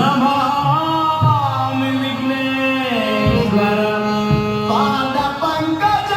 नमामि विघ्नेश्वर पाद पंकज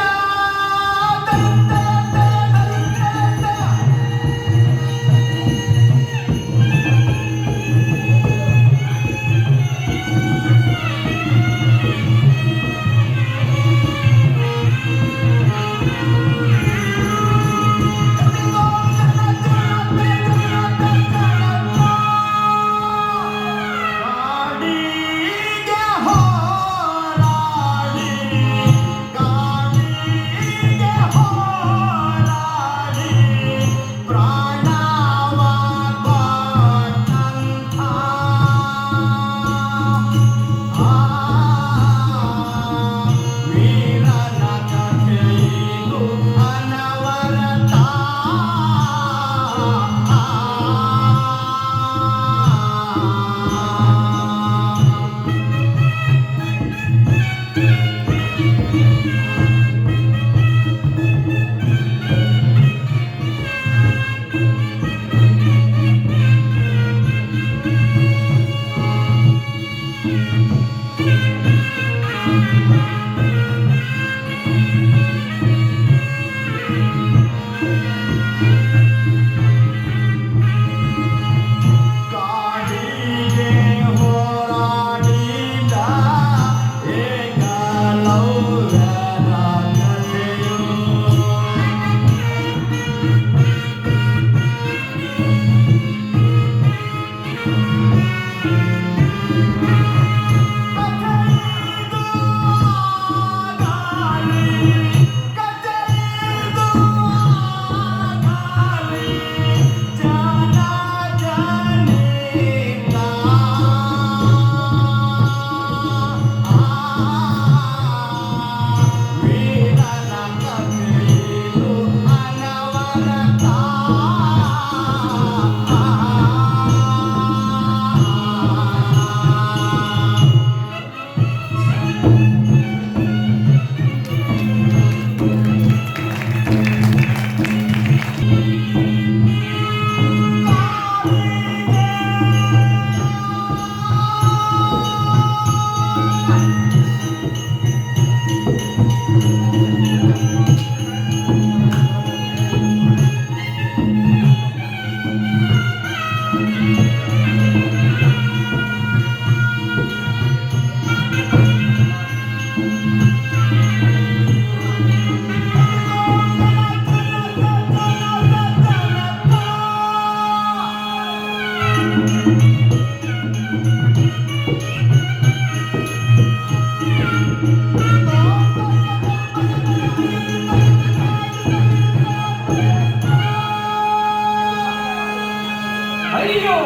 ಅಯ್ಯೋ,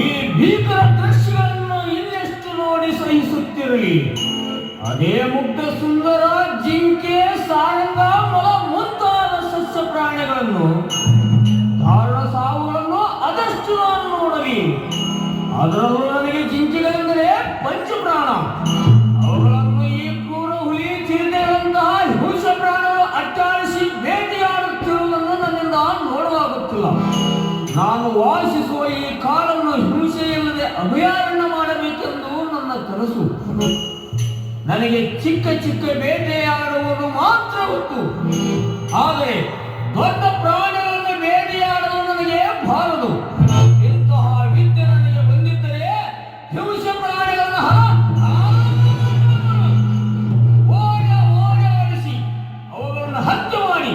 ಈ ಭೀಕರ ದೃಶ್ಯಗಳನ್ನು ಇನ್ನೆಷ್ಟು ನೋಡಿ ಸಹಿಸುತ್ತಿರಲಿ. ಅದೇ ಮುಗ್ಧ ಸುಂದರ ಜಿಂಕೆ, ಸಾರಂಗ, ಮೊಲ ಮುಂತಾದ ಸಸ್ಯ ಪ್ರಾಣಿಗಳನ್ನು ದಾರುಣ ಸಾವುಗಳನ್ನು ಅದಷ್ಟು ನಾನು ನೋಡಲಿ. ಅದರಲ್ಲೂ ನನಗೆ ಜಿಂಕೆಗಳೆಂದರೆ ಪಂಚಪ್ರಾಣ. ಅವುಗಳನ್ನು ಈ ಕ್ರೂರ ಹುಲಿ, ಚಿರತೆಗಳಂತಹ ಹಿಂಸ ಪ್ರಾಣಿಗಳು ಅಟ್ಟಾಡಿಸಿ ಬೇಟೆಯಾಡುತ್ತಿರುವುದನ್ನು ನನ್ನಿಂದ ನೋಡಲಾಗುತ್ತಿಲ್ಲ. ನಾನು ವಾಸಿಸುವ ಈ ಕಾಡನ್ನು ಹಿಂಸೆಯಿಲ್ಲದೆ ಅಭಯಾರಣ್ಯ ಮಾಡಬೇಕೆಂದು ನನ್ನ ಕನಸು. ನನಗೆ ಚಿಕ್ಕ ಚಿಕ್ಕ ಬೇಟೆಯಾಡುವುದು ಮಾತ್ರ ಗೊತ್ತು. ಆದರೆ ದೊಡ್ಡ ಪ್ರಾಣಿಗಳನ್ನು ಬೇಟೆಯಾಡಲು ನನಗೆ ಬಾರದು. ಇಂತಹ ವಿದ್ಯೆ ನನಗೆ ಬಂದಿದ್ದರೆ ಹಿಂಸೆ ಪ್ರಾಣಿಗಳನ್ನು ಓಡಿಸಿ ಅವುಗಳನ್ನು ಹತ್ಯೆ ಮಾಡಿ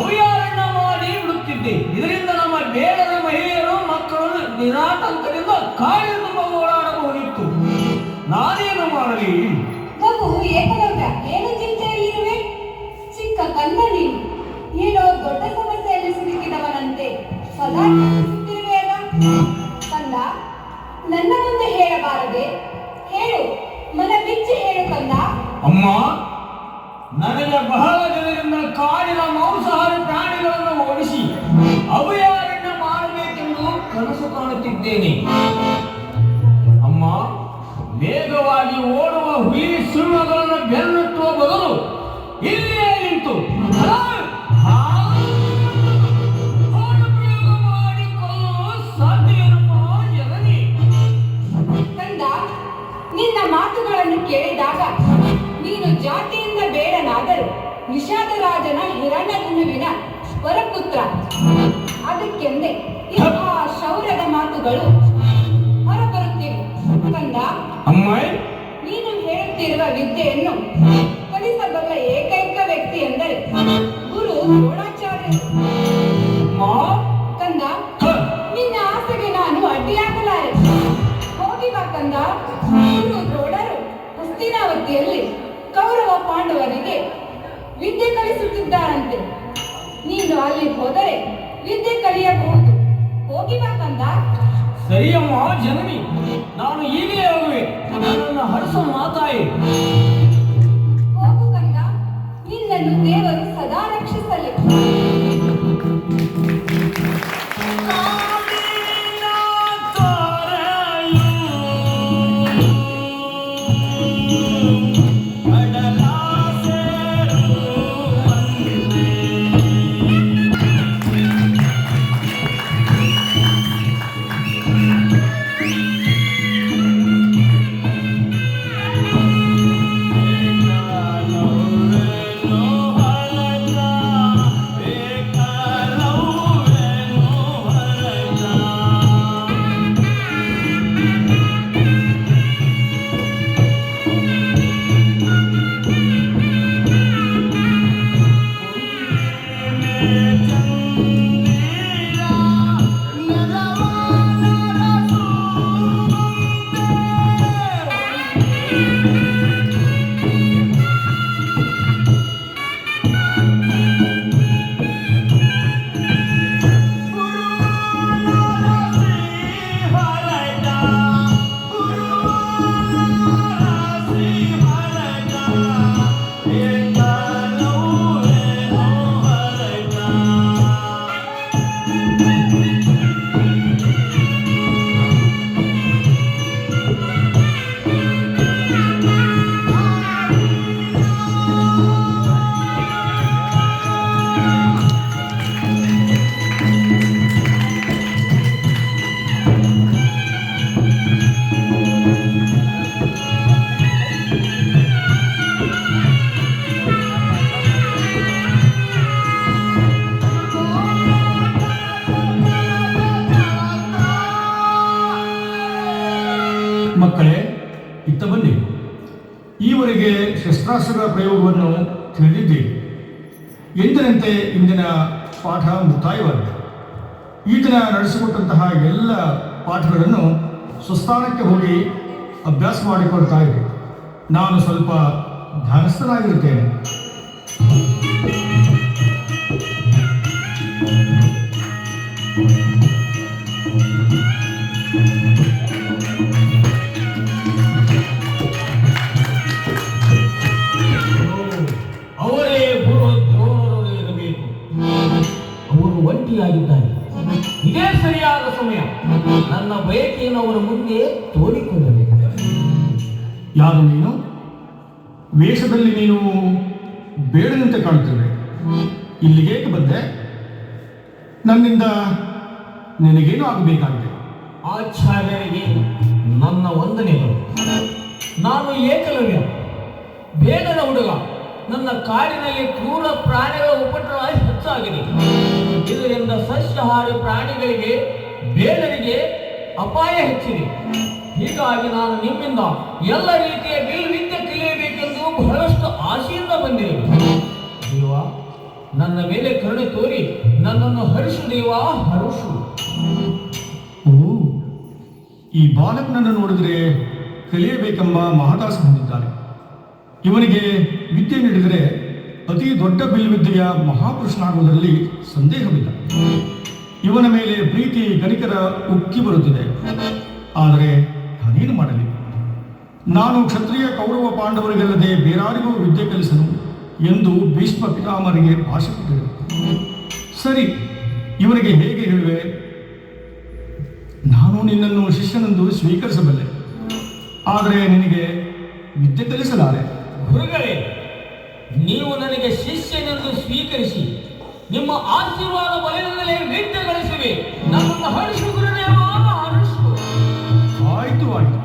ಅಭಯಾರಣ್ಯ ಮಾಡಿ ಬಿಡುತ್ತಿದ್ದೆ. ಇದರಿಂದ ನಮ್ಮ ಬೇಡದ ಮಹಿಳೆಯರು, ಮಕ್ಕಳು ನಿರಾತಂಕದಿಂದ ಕಾಡಿನ ತುಂಬ ಓಡಾಡಬಹುದಿತ್ತು. ನಾನೇನು ಮಾಡಲಿ? ಮಗು ಏಕಲವ್ಯ, ಏನು ಚಿಂತೆಯಲ್ಲಿರುವೆ? ಚಿಕ್ಕ ಕಂದ ನೀನು ಏನೋ ದೊಡ್ಡ ಸಮಸ್ಯೆಯಲ್ಲಿ ಸಿಲುಕಿದವನಂತೆ ಸದಾ ಚಿಂತಿಸುತ್ತಿರುವೆಯಲ್ಲ. ಕಂದ, ನನ್ನ ಮುಂದೆ ಹೇಳಬಾರದೆ? ಹೇಳು, ಮನ ಬಿಚ್ಚಿ ಹೇಳು ಕಂದ. ಅಮ್ಮ, ನನಗೆ ಬಹಳ ದಿನದಿಂದ ಕಾಡಿನ ಮಾಂಸಾಹಾರಿ ಪ್ರಾಣಿಗಳನ್ನು ಓಡಿಸಿ ಅಭಯಾರಣ್ಯ ಮಾಡಬೇಕೆಂದು ಕನಸು ಕಾಣುತ್ತಿದ್ದೇನೆ. ಅಮ್ಮ, ವೇಗವಾಗಿ ಓಡುವ ಹುಲಿ ಸಿಂಹಗಳನ್ನು ಬೆನ್ನಟ್ಟುವ ಬದಲು ಇಲ್ಲಿಯೇ ನಿಂತು ಪ್ರಯೋಗ ಮಾಡಿಕೊಳ್ಳಲು ಸಾಧ್ಯವೇನಮ್ಮ ಜನನಿ? ಮಾತುಗಳನ್ನು ಕೇಳಿದಾಗ ನೀನು ಜಾತಿಯಿಂದ ಬೇಡನಾದರೂ ನಿಷಾದ ರಾಜನ ಹಿರಣ್ಯಧನುವಿನ ವರಪುತ್ರ. ಅದಕ್ಕೆಂದೇ ಇಂತಹ ಶೌರ್ಯದ ಮಾತುಗಳು ಹೊರಬರುತ್ತಿವೆ. ಕಂದ, ಅಮ್ಮಾಯಿ, ನೀನು ಹೇಳುತ್ತಿರುವ ವಿದ್ಯೆಯನ್ನು ಕಲಿಸಬಲ್ಲ ಏಕೈಕ ವ್ಯಕ್ತಿ ಎಂದರೆ ಗುರು ದ್ರೋಣಾಚಾರ್ಯರು. ಮಾ, ಕಂದ, ನಿನ್ನ ಆಸೆಗೆ ನಾನು ಅಡ್ಡಿಯಾಗಲಾರೆ. ಹೋಗಿ ಬಾ ಕಂದ. ಗುರು ದ್ರೋಣರು ಹಸ್ತಿನಾವತಿಯಲ್ಲಿ ಕೌರವ ಪಾಂಡವರಿಗೆ ವಿದ್ಯೆ ಕಲಿಸುತ್ತಿದ್ದಾರಂತೆ. ನೀನು ಅಲ್ಲಿ ಹೋದರೆ ವಿದ್ಯೆ ಕಲಿಯಬಹುದು. ಹೋಗಿ ಬಾ ಕಂದ. ಸರಿಯಮ್ಮ ಜನನಿ, ನಾನು ಈಗಲೇ ಹೋಗುವೆ. ನನ್ನನ್ನು ಹರಸು ಮಾತಾಯಿ. ಹೋಗು ಕಂದ, ನಿನ್ನನ್ನು ದೇವರು ಸದಾ ರಕ್ಷಿಸಲಿ. ಮಕ್ಕಳೇ, ಇತ್ತ ಬನ್ನಿ. ಈವರೆಗೆ ಶಸ್ತ್ರಾಸ್ತ್ರಗಳ ಪ್ರಯೋಗವನ್ನು ತಿಳಿದಿದ್ದೀರಿ. ಎಂದಿನಂತೆ ಇಂದಿನ ಪಾಠ ಮುಕ್ತಾಯವಾಗಿದೆ. ಈ ದಿನ ನಡೆಸಿಕೊಟ್ಟಂತಹ ಎಲ್ಲ ಪಾಠಗಳನ್ನು ಸ್ವಸ್ಥಾನಕ್ಕೆ ಹೋಗಿ ಅಭ್ಯಾಸ ಮಾಡಿಕೊಳ್ತಾ ಇರಿ. ನಾನು ಸ್ವಲ್ಪ ಧ್ಯಾನಸ್ಥನಾಗಿರುತ್ತೇನೆ. ಅವರೇ ಗುರು ದ್ರೋಣರು ಇರಬೇಕು. ಅವರು ಒಂಟಿಯಾಗಿದ್ದಾರೆ. ಇದೇ ಸರಿಯಾದ ಸಮಯ. ನನ್ನ ಬಯಕೆಯನ್ನು ಅವರ ಮುಂದೆ ತೋರಿಕೊಳ್ಳಬೇಕು. ಯಾರು ನೀನು? ವೇಷದಲ್ಲಿ ನೀನು ಬೇಡದಂತೆ ಕಾಣುತ್ತಿರುವೆ. ಇಲ್ಲಿಗೇಕೆ ಬಂದೆ? ನನ್ನಿಂದ ನಿನಗೇನು ಆಗಬೇಕಾಗಿದೆ? ಆಚಾರ್ಯರಿಗೆ ನನ್ನ ವಂದನೆಗಳು. ನಾನು ಏಕಲವ್ಯ, ಬೇಡದ ಹುಡುಗ. ನನ್ನ ಕಾಡಿನಲ್ಲಿ ಕ್ರೂರ ಪ್ರಾಣಿಗಳ ಉಪಟಳ ಹೆಚ್ಚಾಗಿದೆ. ಇದರಿಂದ ಸಸ್ಯಾಹಾರಿ ಪ್ರಾಣಿಗಳಿಗೆ, ಬೇಡರಿಗೆ ಅಪಾಯ ಹೆಚ್ಚಿದೆ. ಹೀಗಾಗಿ ನಾನು ನಿಮ್ಮಿಂದ ಎಲ್ಲ ರೀತಿಯ ವಿದ್ಯೆ ಕಲಿಯಬೇಕೆಂದು ಬಹಳಷ್ಟು ಆಸೆಯಿಂದ ಬಂದಿರುವೆ. ದೇವ, ನನ್ನ ಮೇಲೆ ಕರುಣೆ ತೋರಿ ನನ್ನನ್ನು ಹರಿಸು ದೇವ, ಹರಿಸು. ಓ, ಈ ಬಾಲಕನನ್ನು ನೋಡಿದರೆ ಕಲಿಯಬೇಕೆಂಬ ಮಹದಾಸ ಹೊಂದಿದ್ದಾನೆ. ಇವನಿಗೆ ವಿದ್ಯೆ ನೀಡಿದರೆ ಅತಿ ದೊಡ್ಡ ಬಿಲ್ವಿದ್ಯೆಯ ಮಹಾಪುರುಷನಾಗುವುದರಲ್ಲಿ ಸಂದೇಹವಿಲ್ಲ. ಇವನ ಮೇಲೆ ಪ್ರೀತಿ ಗಣಿಕರ ಉಕ್ಕಿ ಬರುತ್ತಿದೆ. ಆದರೆ ನಾನೇನು ಮಾಡಲಿ? ನಾನು ಕ್ಷತ್ರಿಯ ಕೌರವ ಪಾಂಡವರಿಗಲ್ಲದೆ ಬೇರಾರಿಗೂ ವಿದ್ಯೆ ಕಲಿಸನು ಎಂದು ಭೀಷ್ಮ ಪಿತಾಮಹರಿಗೆ ಭಾಷೆ ಕೊಟ್ಟಿದೆ. ಸರಿ, ಇವನಿಗೆ ಹೇಗೆ ಹೇಳುವೆ? ನಾನು ನಿನ್ನನ್ನು ಶಿಷ್ಯನೆಂದು ಸ್ವೀಕರಿಸಬಲ್ಲೆ, ಆದರೆ ನಿನಗೆ ವಿದ್ಯೆ ಕಲಿಸಲಾರೆ. ಗುರುಗಳೇ, ನೀವು ನನಗೆ ಶಿಷ್ಯನೆಂದು ಸ್ವೀಕರಿಸಿ ನಿಮ್ಮ ಆಶೀರ್ವಾದ ಬಲದಿಂದಲೇ ವಿದ್ಯೆ ಗಳಿಸಿವೆ. ನನ್ನನ್ನು ಹರಿಸು ಗುರುದೇವ, ಹರಿಸು. ಆಯಿತು ಆಯಿತು.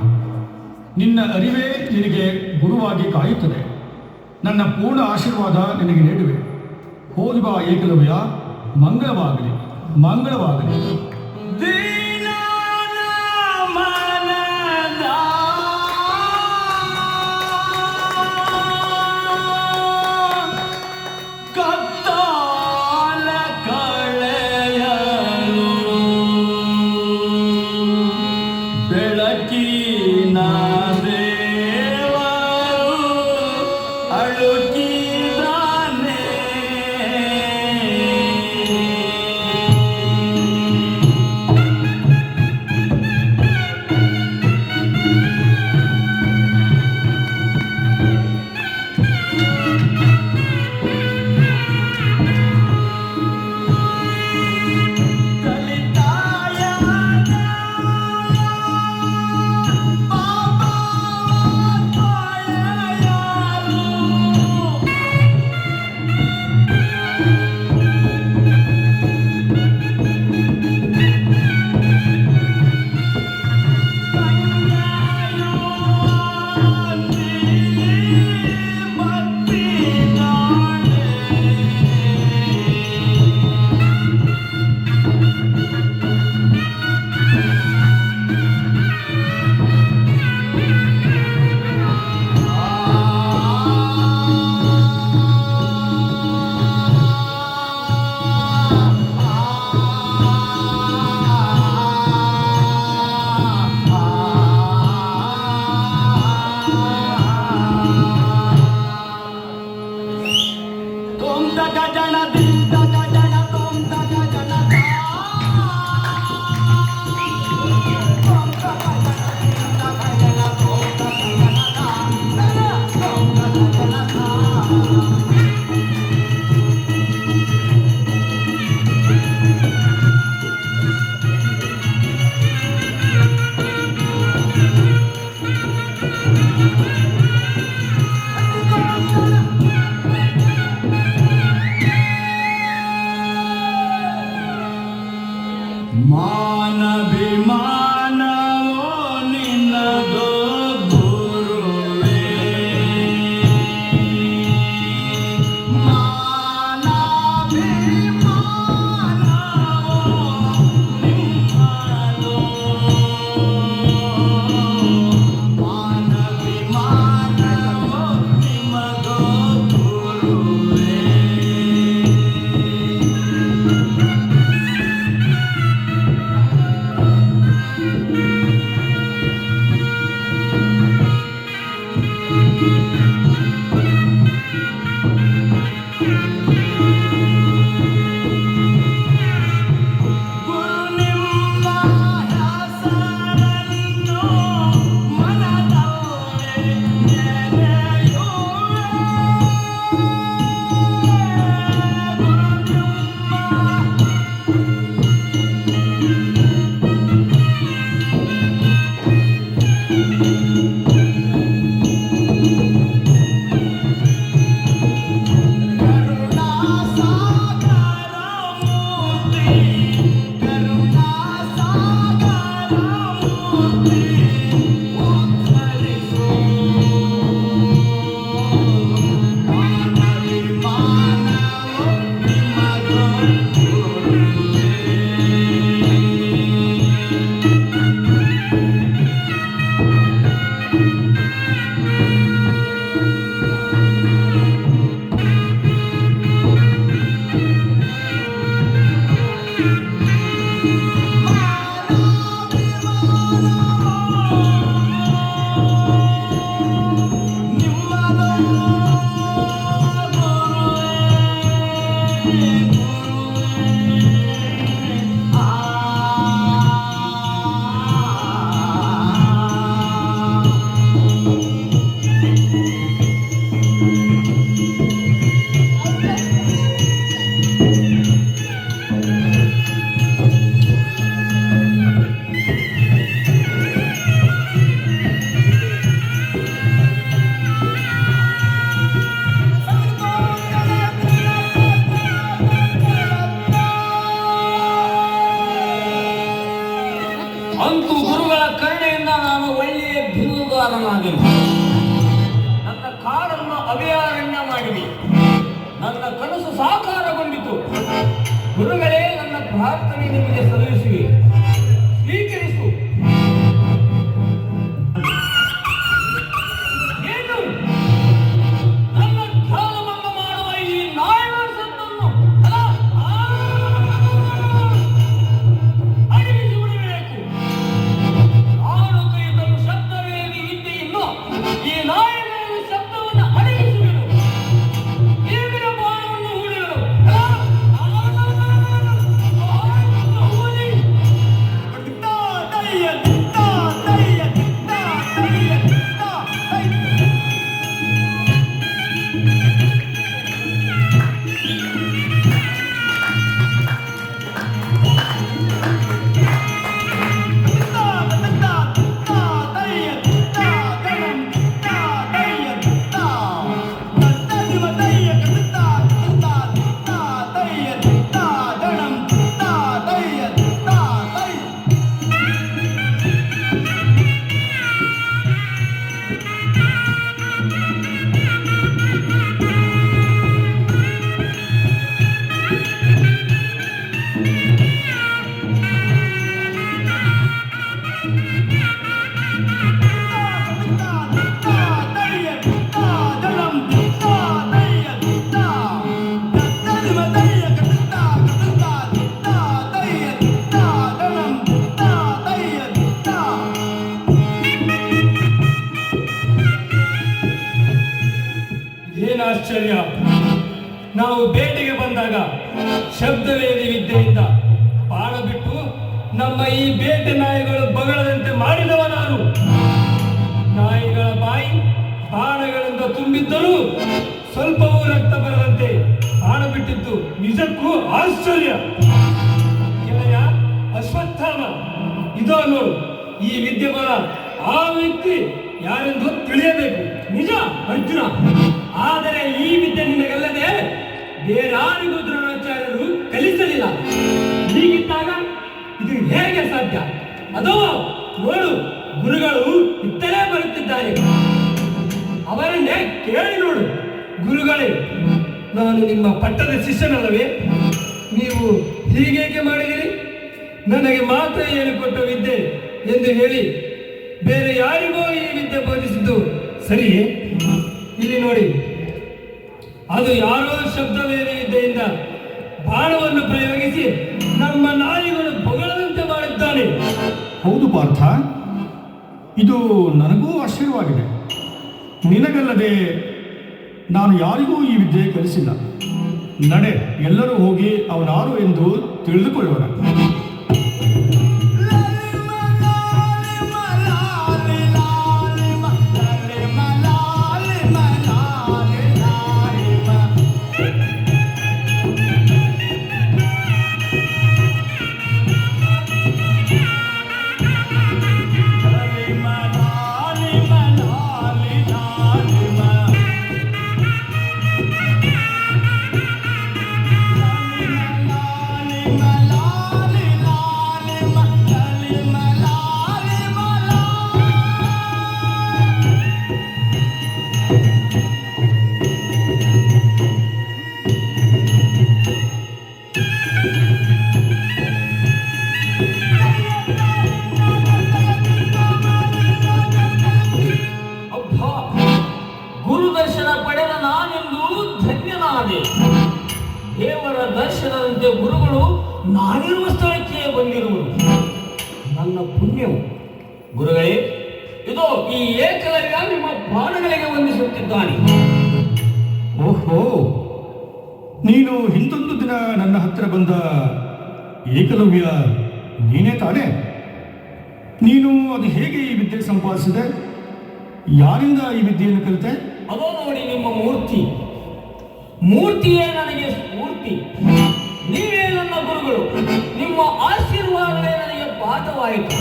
ನಿನ್ನ ನಿನ್ನ ಅರಿವೇ ನಿನಗೆ ಗುರುವಾಗಿ ಕಾಯುತ್ತದೆ. ನನ್ನ ಪೂರ್ಣ ಆಶೀರ್ವಾದ ನಿನಗೆ ನೀಡುವೆ. ಹೋಗಿ ಬಾ ಏಕಲವ್ಯ. ಮಂಗಳವಾಗಲಿ, ಮಂಗಳವಾಗಲಿ. ದೀನನ ಮನದ ಕತ್ತಾಲ ಕಳೆಯಲು ಬೆಳಕಿನ ದೇವರು ಅಳುಕಿದಾನೆ. ಕಲಿತಾಯನ ಪಾಪ ಅಂತೂ ಗುರುಗಳ ಕರುಣೆಯಿಂದ ನಾನು ಒಳ್ಳೆಯ ಬಿಲ್ಲುಗಾರನಾದೆನು. ನನ್ನ ಕಾಡನ್ನು ಅಭಯಾರಣ್ಯ ಮಾಡಿದೆ. ನನ್ನ ಕನಸು ಸಾಕಾರಗೊಂಡಿತು. ಗುರುಗಳೇ, ನನ್ನ ಪ್ರಾರ್ಥನೆ ನಿಮಗೆ ಸಲ್ಲಿಸುವೆ, ಸ್ವೀಕರಿಸು. ಏನು ನನ್ನ ಧ್ಯಾನಭಂಗ ಮಾಡುವ ಈ ನಾಯಿಗಳ ಸದ್ದನ್ನು ಅಡಗಿಸಿ ಬಿಡಬೇಕು. ನಾನು ಕೈತನು ಶಬ್ದವೇದಿ ವಿದ್ಯೆಯನ್ನು ಈ ನಾಯಿಗಳ ಶಬ್ದವನ್ನು ಅಡಗಿಸುವೆನು. ಈಗಿನ ಬಾಣವನ್ನು ಹೂಡಿದರು. ಆಶ್ಚರ್ಯ! ನಾವು ಬೇಟೆಗೆ ಬಂದಾಗ ಶಬ್ದವೇದಿ ವಿದ್ಯೆಯಿಂದ ಬಾಣ ಬಿಟ್ಟು ನಮ್ಮ ಈ ಬೇಟೆ ನಾಯಿಗಳು ಬಗಳದಂತೆ ಮಾಡಿದವ ನಾನು. ನಾಯಿಗಳ ಬಾಯಿ ಬಾಣಗಳಿಂದ ತುಂಬಿದ್ದರೂ ಸ್ವಲ್ಪವೂ ರಕ್ತ ಬರದಂತೆ ಬಾಣ ಬಿಟ್ಟಿದ್ದು ನಿಜಕ್ಕೂ ಆಶ್ಚರ್ಯ. ಗೆಳೆಯ ಅಶ್ವತ್ಥಾಮ, ಇದೋ ನೋಡು ಈ ವಿದ್ಯಮಾನ. ಆ ವ್ಯಕ್ತಿ ಯಾರೆಂದು ತಿಳಿಯಬೇಕು. ನಿಜ ಅರ್ಜುನ, ಆದರೆ ಈ ವಿದ್ಯೆ ನಿನಗಲ್ಲದೆ ಬೇರಾರಿಗೂ ದ್ರೋಣಾಚಾರ್ಯರು ಕಲಿಸಲಿಲ್ಲ. ಹೀಗಿದ್ದಾಗ ಇದು ಹೇಗೆ ಸಾಧ್ಯ? ಅದೋ ನೋಡು, ಗುರುಗಳು ಇತ್ತಲೇ ಬರುತ್ತಿದ್ದಾರೆ. ಅವರನ್ನೇ ಕೇಳಿ ನೋಡು. ಗುರುಗಳೇ, ನಾನು ನಿಮ್ಮ ಪಟ್ಟದ ಶಿಷ್ಯನಲ್ಲವೇ? ನೀವು ಹೀಗೇಕೆ ಮಾಡಿದಿರಿ? ನನಗೆ ಮಾತ್ರ ಹೇಳಿಕೊಟ್ಟ ವಿದ್ಯೆ ಎಂದು ಹೇಳಿ ಬೇರೆ ಯಾರಿಗೋ ಈ ವಿದ್ಯೆ ಬೋಧಿಸಿದ್ದು ಸರಿಯೇ? ಇಲ್ಲಿ ನೋಡಿ, ಅದು ಯಾರೋ ಶಬ್ದವೇದಿ ವಿದ್ಯೆಯಿಂದ ಬಾಣವನ್ನು ಪ್ರಯೋಗಿಸಿ ನಮ್ಮ ನಾಯಿಗಳು ಬಗಳದಂತೆ ಮಾಡಿದ್ದಾನೆ. ಹೌದು ಪಾರ್ಥ, ಇದು ನನಗೂ ಆಶ್ಚರ್ಯವಾಗಿದೆ. ನಿನಗಲ್ಲದೆ ನಾನು ಯಾರಿಗೂ ಈ ವಿದ್ಯೆ ಕಲಿಸಿಲ್ಲ. ನಡೆ, ಎಲ್ಲರೂ ಹೋಗಿ ಅವನಾರು ಎಂದು ತಿಳಿದುಕೊಳ್ಳೋಣ. ದೇವರ ದರ್ಶನದಂತೆ ಗುರುಗಳು ನಾನಿರುವ ಸ್ಥಳಕ್ಕೆ ಬಂದಿರುವುದು ನನ್ನ ಪುಣ್ಯವು. ಗುರುಗಳೇ, ಇದೋ ಈ ಏಕಲವ್ಯ ನಿಮ್ಮ ಪ್ರಾಣಗಳಿಗೆ ವಂದಿಸುತ್ತಿದ್ದಾನೆ. ಓಹೋ, ನೀನು ಹಿಂದೊಂದು ದಿನ ನನ್ನ ಹತ್ತಿರ ಬಂದ ಏಕಲವ್ಯ ನೀನೇ ತಾನೇ? ನೀನು ಅದು ಹೇಗೆ ಈ ವಿದ್ಯೆ ಸಂಪಾದಿಸಿದೆ? ಯಾರಿಂದ ಈ ವಿದ್ಯೆಯನ್ನು ಕಲಿತೆ? ಅದೋ ನೋಡಿ ನಿಮ್ಮ ಮೂರ್ತಿಯೇ ನನಗೆ ಸ್ಫೂರ್ತಿ. ನೀವೇ ನನ್ನ ಗುರುಗಳು. ನಿಮ್ಮ ಆಶೀರ್ವಾದವೇ ನನಗೆ ಪಾಠವಾಯಿತು.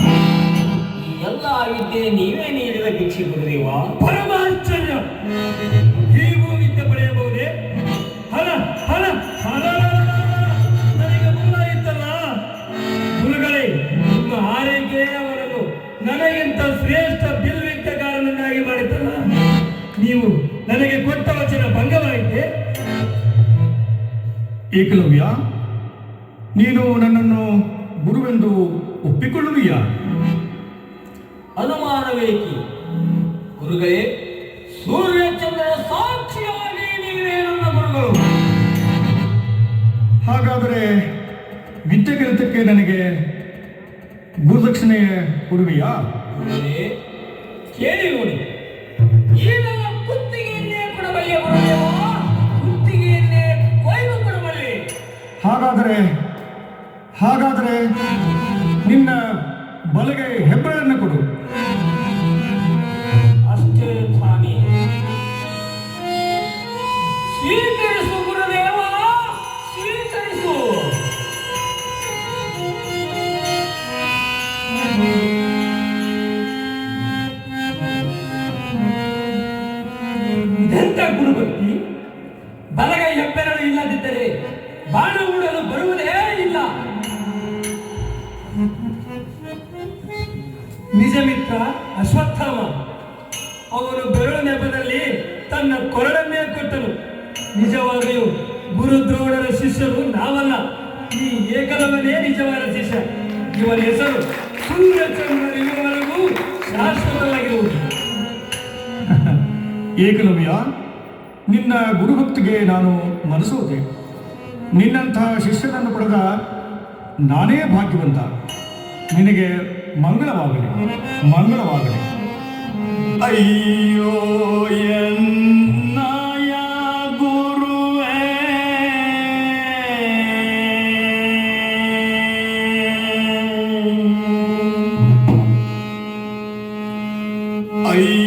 ಈ ಎಲ್ಲ ವಿದ್ಯೆ ನೀವೇ ನೀಡಿದ ಭಿಕ್ಷೆ ಗುರುದೇವ. ಪರಮಾಶ್ಚರ್ಯ! ಹೀಗೂ ವಿದ್ಯೆ ಪಡೆಯಬಹುದೇ? ಹಣ ಹಣ ಹಣ ನನಗೆ ಮುಂದಾಯಿತಲ್ಲ. ಗುರುಗಳೇ, ನಿಮ್ಮ ಆರೈಕೆ ಅವರ ನನಗೆ ಕೊಟ್ಟ ವಚನ ಭಂಗವಾಯಿತೆ. ಏಕಲವ್ಯ, ನೀನು ನನ್ನನ್ನು ಗುರುವೆಂದು ಒಪ್ಪಿಕೊಳ್ಳುವಿಯಾ? ಅನುಮಾನವೇಕೆ ಗುರುಗಳೇ? ಸೂರ್ಯಚಂದ್ರನ ಸಾಕ್ಷಿಯಾಗಿ ನೀವೇ ನನ್ನ ಗುರುಗಳು. ಹಾಗಾದರೆ ವಿದ್ಯೆ ಕೆಲಸಕ್ಕೆ ನನಗೆ ಗುರುದಕ್ಷಿಣೆ ಕೊಡುವೆಯಾ? ಗುರುಗಳೇ, ಕೇಳಿ ನೋಡಿ. ಈಗ ಕುತ್ತಿಗೆಯನ್ನೇ ಕೊಡಬಲ್ಲೆ ಗುರುದೇವ, ಕುತ್ತಿಗೆಯನ್ನೇ ಕೊಯ್ದು ಕೊಡಬಲ್ಲೆ. ಹಾಗಾದರೆ ನಿನ್ನ ಬಲಗೆ ಹೆಬ್ಬೆರಳನ್ನು ಕೊಡು. ಅಷ್ಟೇ ಸ್ವಾಮಿ. ಸ್ವೀಕರಿಸು ಗುರುದೇವ, ಸ್ವೀಕರಿಸು. ಇದೆಂತ ಗುರುಭಕ್ತಿ? ಬಲಗೈ ಹೆಬ್ಬೆರಳು ಇಲ್ಲದಿದ್ದರೆ ಬಾಣ ಹೂಡಲು ಬರುವುದೇ ಇಲ್ಲ. ನಿಜ ಮಿತ್ರ ಅಶ್ವತ್ಥಾಮ ಅವನು ಬೆರಳು ನೆಪದಲ್ಲಿ ತನ್ನ ಕೊರಳನ್ನೇ ಕೊಟ್ಟನು. ನಿಜವಾಗಿಯೂ ಗುರು ದ್ರೋಣರ ಶಿಷ್ಯರು ನಾವಲ್ಲ, ಈ ಏಕಲವನೇ ನಿಜವಾದ ಶಿಷ್ಯ. ಇವನ ಹೆಸರು ಸೂರ್ಯಚಂದ್ರರಿರುವವರೆಗೂ ಶಾಶ್ವತವಾಗಿರುವುದು. ಏಕಲವ್ಯ, ನಿನ್ನ ಗುರುಭಕ್ತಿಗೆ ನಾನು ಮನಸೋದೆ. ನಿನ್ನಂತಹ ಶಿಷ್ಯನನ್ನು ಪಡೆದ ನಾನೇ ಭಾಗ್ಯವಂತ. ನಿನಗೆ ಮಂಗಳವಾಗಲಿ, ಮಂಗಳವಾಗಲಿ. ಅಯ್ಯೋ ಎನ್ನಯ ಗುರುವೇ, ಅಯ್ಯೋ